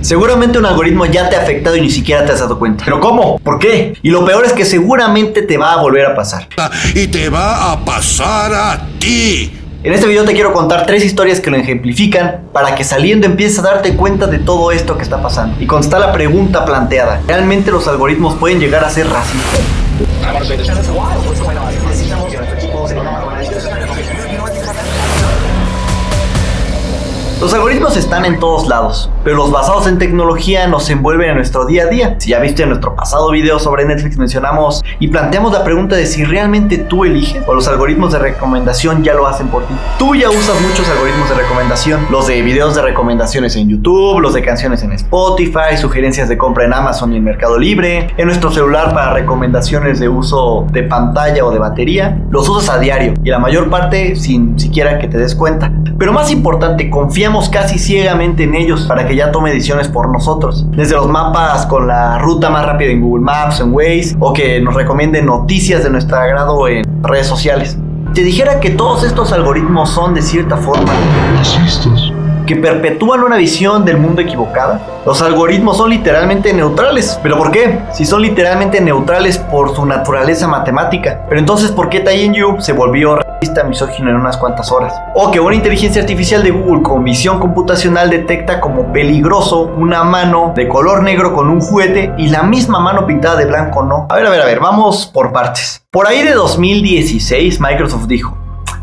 Seguramente un algoritmo ya te ha afectado y ni siquiera te has dado cuenta. ¿Pero cómo? ¿Por qué? Y lo peor es que seguramente te va a volver a pasar. Y te va a pasar a ti. En este video te quiero contar 3 historias que lo ejemplifican para que saliendo empieces a darte cuenta de todo esto que está pasando. Y contesta la pregunta planteada: ¿realmente los algoritmos pueden llegar a ser racistas? Los algoritmos están en todos lados, pero los basados en tecnología nos envuelven en nuestro día a día. Si ya viste en nuestro pasado video sobre Netflix, mencionamos y planteamos la pregunta de si realmente tú eliges o los algoritmos de recomendación ya lo hacen por ti. Tú ya usas muchos algoritmos de recomendación, los de videos de recomendaciones en YouTube, los de canciones en Spotify, sugerencias de compra en Amazon y en Mercado Libre, en nuestro celular para recomendaciones de uso de pantalla o de batería. Los usas a diario y la mayor parte sin siquiera que te des cuenta. Pero más importante, confiamos casi ciegamente en ellos para que ya tome decisiones por nosotros. Desde los mapas con la ruta más rápida en Google Maps, en Waze, o que nos recomienden noticias de nuestro agrado en redes sociales. Te dijera que todos estos algoritmos son de cierta forma racistas, que perpetúan una visión del mundo equivocada. Los algoritmos son literalmente neutrales. ¿Pero por qué? Si son literalmente neutrales por su naturaleza matemática. Pero entonces, ¿por qué Tianyu se volvió racista, misógino en unas cuantas horas? O que una inteligencia artificial de Google con visión computacional detecta como peligroso una mano de color negro con un juguete y la misma mano pintada de blanco no. A ver, vamos por partes. Por ahí de 2016, Microsoft dijo: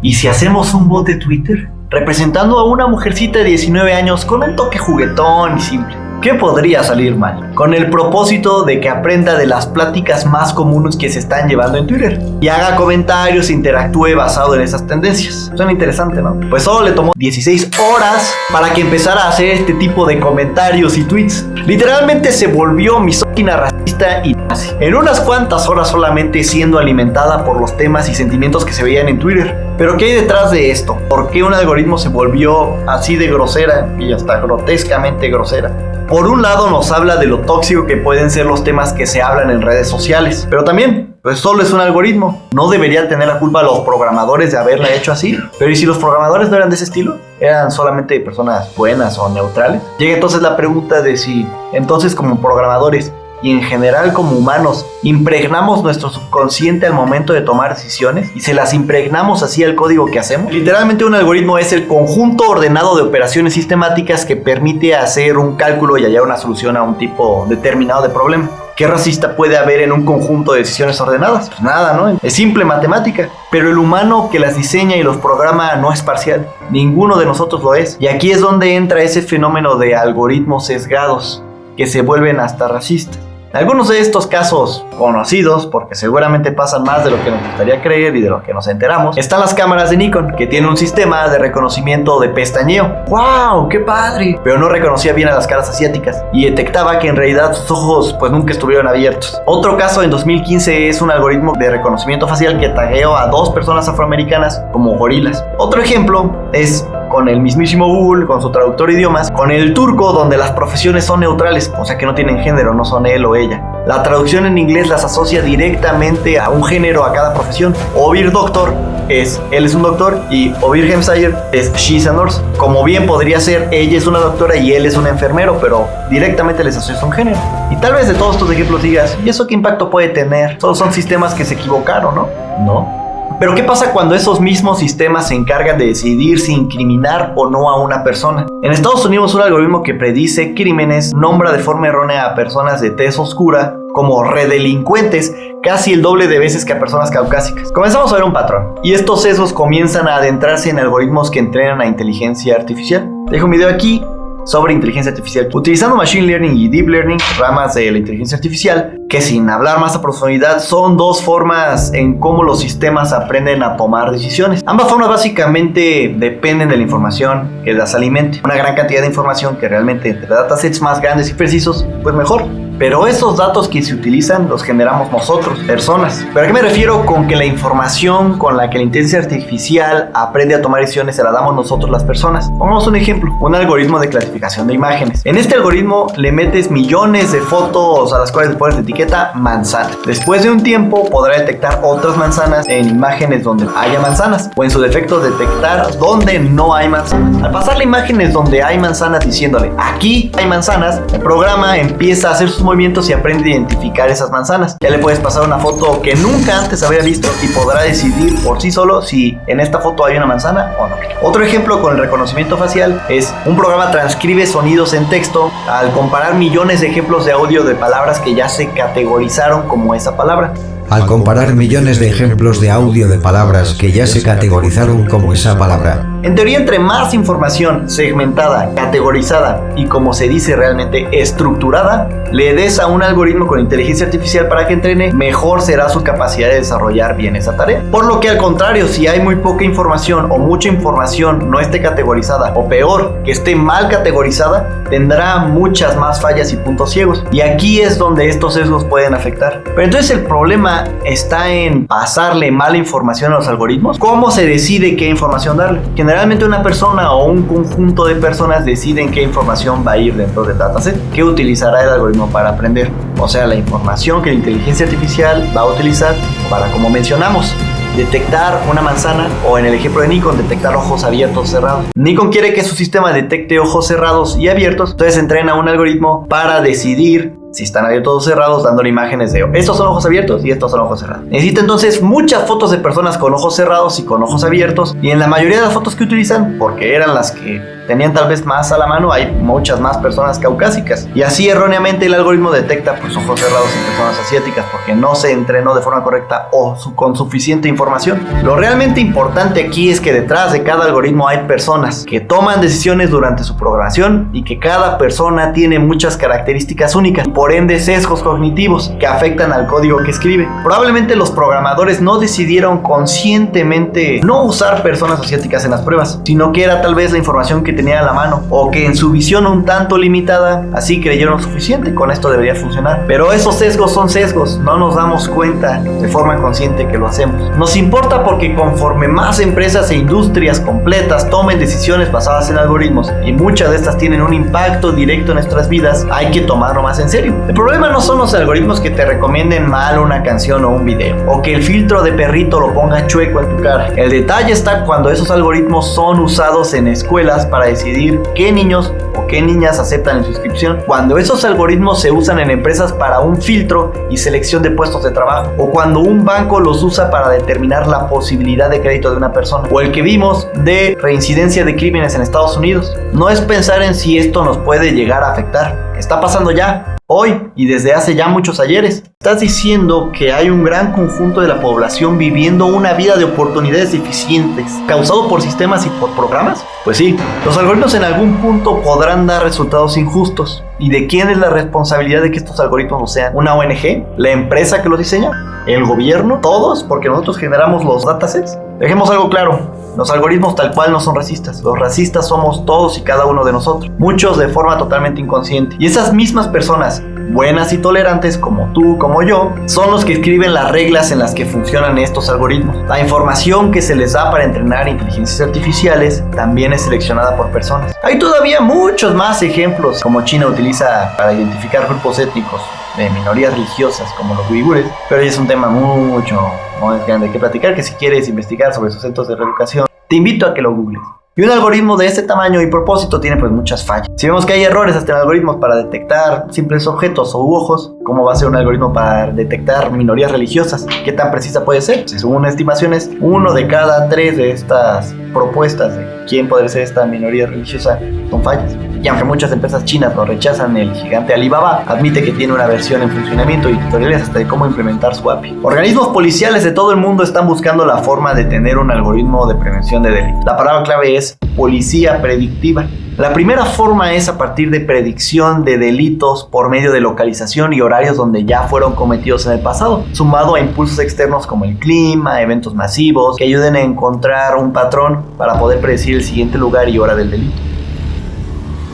¿y si hacemos un bot de Twitter representando a una mujercita de 19 años con un toque juguetón y simple? ¿Qué podría salir mal? Con el propósito de que aprenda de las pláticas más comunes que se están llevando en Twitter y haga comentarios e interactúe basado en esas tendencias. Suena interesante, ¿no? Pues solo le tomó 16 horas para que empezara a hacer este tipo de comentarios y tweets. Literalmente se volvió misógina, racista y nazi. En unas cuantas horas solamente siendo alimentada por los temas y sentimientos que se veían en Twitter. Pero ¿qué hay detrás de esto? ¿Por qué un algoritmo se volvió así de grosera y hasta grotescamente grosera? Por un lado nos habla de lo tóxico que pueden ser los temas que se hablan en redes sociales, pero también, pues solo es un algoritmo. No debería tener la culpa los programadores de haberla hecho así. Pero ¿y si los programadores no eran de ese estilo? ¿Eran solamente personas buenas o neutrales? Llega entonces la pregunta de si, entonces como programadores y en general como humanos, impregnamos nuestro subconsciente al momento de tomar decisiones y se las impregnamos así al código que hacemos. Literalmente un algoritmo es el conjunto ordenado de operaciones sistemáticas que permite hacer un cálculo y hallar una solución a un tipo determinado de problema. ¿Qué racista puede haber en un conjunto de decisiones ordenadas? Pues nada, ¿no? Es simple matemática. Pero el humano que las diseña y los programa no es parcial. Ninguno de nosotros lo es. Y aquí es donde entra ese fenómeno de algoritmos sesgados que se vuelven hasta racistas. Algunos de estos casos conocidos, porque seguramente pasan más de lo que nos gustaría creer y de lo que nos enteramos, están las cámaras de Nikon, que tienen un sistema de reconocimiento de pestañeo. ¡Wow! ¡Qué padre! Pero no reconocía bien a las caras asiáticas y detectaba que en realidad sus ojos pues nunca estuvieron abiertos. Otro caso en 2015 es un algoritmo de reconocimiento facial que tagueó a 2 personas afroamericanas como gorilas. Otro ejemplo es con el mismísimo Google, con su traductor de idiomas, con el turco, donde las profesiones son neutrales, o sea que no tienen género, no son él o ella. La traducción en inglés las asocia directamente a un género, a cada profesión. Ovir Doctor es él es un doctor y Ovir Hemshire es she's a nurse. Como bien podría ser ella es una doctora y él es un enfermero, pero directamente les asocia un género. Y tal vez de todos estos ejemplos digas, ¿y eso qué impacto puede tener? Solo son sistemas que se equivocaron, ¿no? No. Pero ¿qué pasa cuando esos mismos sistemas se encargan de decidir si incriminar o no a una persona? En Estados Unidos un algoritmo que predice crímenes nombra de forma errónea a personas de tez oscura como redelincuentes casi el doble de veces que a personas caucásicas. Comenzamos a ver un patrón y estos sesgos comienzan a adentrarse en algoritmos que entrenan a inteligencia artificial. Te dejo un video aquí sobre inteligencia artificial. Utilizando Machine Learning y Deep Learning, ramas de la inteligencia artificial, que sin hablar más a profundidad son 2 formas en cómo los sistemas aprenden a tomar decisiones. Ambas formas básicamente dependen de la información que las alimente. Una gran cantidad de información que realmente entre datasets más grandes y precisos, pues mejor. Pero esos datos que se utilizan los generamos nosotros, personas. ¿Pero a qué me refiero con que la información con la que la inteligencia artificial aprende a tomar decisiones se la damos nosotros las personas? Pongamos un ejemplo, un algoritmo de clasificación de imágenes. En este algoritmo le metes millones de fotos a las cuales le pones etiquetas etiqueta manzana. Después de un tiempo podrá detectar otras manzanas en imágenes donde haya manzanas, o en su defecto detectar donde no hay manzanas. Al pasarle imágenes donde hay manzanas diciéndole aquí hay manzanas, el programa empieza a hacer sus movimientos y aprende a identificar esas manzanas. Ya le puedes pasar una foto que nunca antes había visto y podrá decidir por sí solo si en esta foto hay una manzana o no. Otro ejemplo con el reconocimiento facial es un programa transcribe sonidos en texto al comparar millones de ejemplos de audio de palabras que ya se categorizaron como esa palabra. Al comparar millones de ejemplos de audio de palabras que ya se categorizaron como esa palabra. En teoría, entre más información segmentada, categorizada y, como se dice realmente, estructurada, le des a un algoritmo con inteligencia artificial para que entrene, mejor será su capacidad de desarrollar bien esa tarea. Por lo que, al contrario, si hay muy poca información o mucha información no esté categorizada, o peor, que esté mal categorizada, tendrá muchas más fallas y puntos ciegos. Y aquí es donde estos sesgos pueden afectar. Pero entonces el problema está en pasarle mala información a los algoritmos. ¿Cómo se decide qué información darle? Generalmente una persona o un conjunto de personas deciden qué información va a ir dentro del dataset, qué utilizará el algoritmo para aprender. O sea, la información que la inteligencia artificial va a utilizar para, como mencionamos, detectar una manzana, o en el ejemplo de Nikon, detectar ojos abiertos o cerrados. Nikon quiere que su sistema detecte ojos cerrados y abiertos, entonces entrena un algoritmo para decidir si están abiertos o cerrados, dándole imágenes de estos son ojos abiertos y estos son ojos cerrados. Necesita entonces muchas fotos de personas con ojos cerrados y con ojos abiertos, y en la mayoría de las fotos que utilizan, porque eran las que tenían tal vez más a la mano, hay muchas más personas caucásicas, y así erróneamente el algoritmo detecta pues ojos cerrados en personas asiáticas porque no se entrenó de forma correcta o con suficiente información. Lo realmente importante aquí es que detrás de cada algoritmo hay personas que toman decisiones durante su programación y que cada persona tiene muchas características únicas, por ende sesgos cognitivos que afectan al código que escribe. Probablemente los programadores no decidieron conscientemente no usar personas asiáticas en las pruebas, sino que era tal vez la información que tenía a la mano, o que en su visión un tanto limitada, así creyeron suficiente, con esto debería funcionar. Pero esos sesgos son sesgos, no nos damos cuenta de forma consciente que lo hacemos. Nos importa porque conforme más empresas e industrias completas tomen decisiones basadas en algoritmos, y muchas de estas tienen un impacto directo en nuestras vidas, hay que tomarlo más en serio. El problema no son los algoritmos que te recomienden mal una canción o un video, o que el filtro de perrito lo ponga chueco en tu cara. El detalle está cuando esos algoritmos son usados en escuelas para decidir qué niños o qué niñas aceptan en su inscripción, cuando esos algoritmos se usan en empresas para un filtro y selección de puestos de trabajo, o cuando un banco los usa para determinar la posibilidad de crédito de una persona, o el que vimos de reincidencia de crímenes en Estados Unidos. No es pensar en si esto nos puede llegar a afectar, está pasando ya, hoy y desde hace ya muchos ayeres. ¿Estás diciendo que hay un gran conjunto de la población viviendo una vida de oportunidades deficientes causado por sistemas y por programas? Pues sí, los algoritmos en algún punto podrán dar resultados injustos. ¿Y de quién es la responsabilidad de que estos algoritmos lo sean? ¿Una ONG? ¿La empresa que los diseña? ¿El gobierno? ¿Todos? Porque nosotros generamos los datasets. Dejemos algo claro, los algoritmos tal cual no son racistas. Los racistas somos todos y cada uno de nosotros, muchos de forma totalmente inconsciente. Y esas mismas personas, buenas y tolerantes como tú, como yo, son los que escriben las reglas en las que funcionan estos algoritmos. La información que se les da para entrenar inteligencias artificiales también es seleccionada por personas. Hay todavía muchos más ejemplos, como China utiliza para identificar grupos étnicos de minorías religiosas como los uigures, pero es un tema mucho más grande que platicar, que si quieres investigar sobre sus centros de reeducación, te invito a que lo googles. Y un algoritmo de este tamaño y propósito tiene pues muchas fallas. Si vemos que hay errores hasta en algoritmos para detectar simples objetos o ojos, ¿cómo va a ser un algoritmo para detectar minorías religiosas? ¿Qué tan precisa puede ser? Según estimaciones, 1 de cada 3 de estas propuestas de quién podría ser esta minoría religiosa son fallas. Y aunque muchas empresas chinas lo rechazan, el gigante Alibaba admite que tiene una versión en funcionamiento y tutoriales hasta de cómo implementar su API. Organismos policiales de todo el mundo están buscando la forma de tener un algoritmo de prevención de delitos. La palabra clave es policía predictiva. La primera forma es a partir de predicción de delitos por medio de localización y horarios donde ya fueron cometidos en el pasado, sumado a impulsos externos como el clima, eventos masivos, que ayuden a encontrar un patrón para poder predecir el siguiente lugar y hora del delito.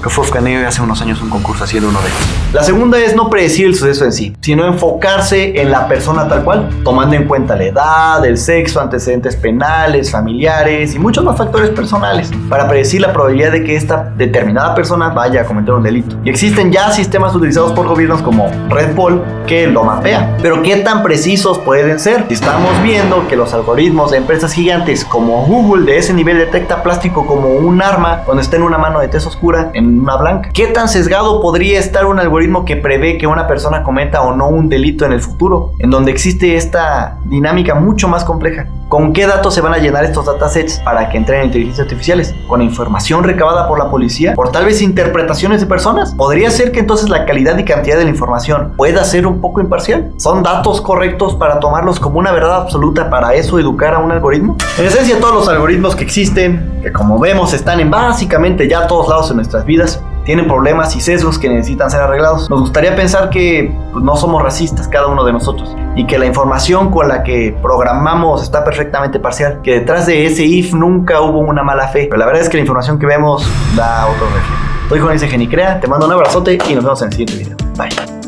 que gané hace unos años un concurso haciendo uno de ellos. La segunda es no predecir el suceso en sí, sino enfocarse en la persona tal cual, tomando en cuenta la edad, el sexo, antecedentes penales, familiares y muchos más factores personales para predecir la probabilidad de que esta determinada persona vaya a cometer un delito. Y existen ya sistemas utilizados por gobiernos como Red Bull que lo mapea. Pero ¿qué tan precisos pueden ser? Si estamos viendo que los algoritmos de empresas gigantes como Google de ese nivel detecta plástico como un arma cuando está en una mano de tez oscura en una blanca, ¿qué tan sesgado podría estar un algoritmo que prevé que una persona cometa o no un delito en el futuro, en donde existe esta dinámica mucho más compleja? ¿Con qué datos se van a llenar estos datasets para que entrenen inteligencias artificiales? ¿Con información recabada por la policía? ¿Por tal vez interpretaciones de personas? ¿Podría ser que entonces la calidad y cantidad de la información pueda ser un poco imparcial? ¿Son datos correctos para tomarlos como una verdad absoluta para eso educar a un algoritmo? En esencia, todos los algoritmos que existen, que como vemos están en básicamente ya todos lados en nuestras vidas, tienen problemas y sesgos que necesitan ser arreglados. Nos gustaría pensar que no somos racistas cada uno de nosotros y que la información con la que programamos está perfectamente parcial, que detrás de ese if nunca hubo una mala fe, pero la verdad es que la información que vemos da otro reflejo. Soy Juan Genicrea, te mando un abrazote y nos vemos en el siguiente video. Bye.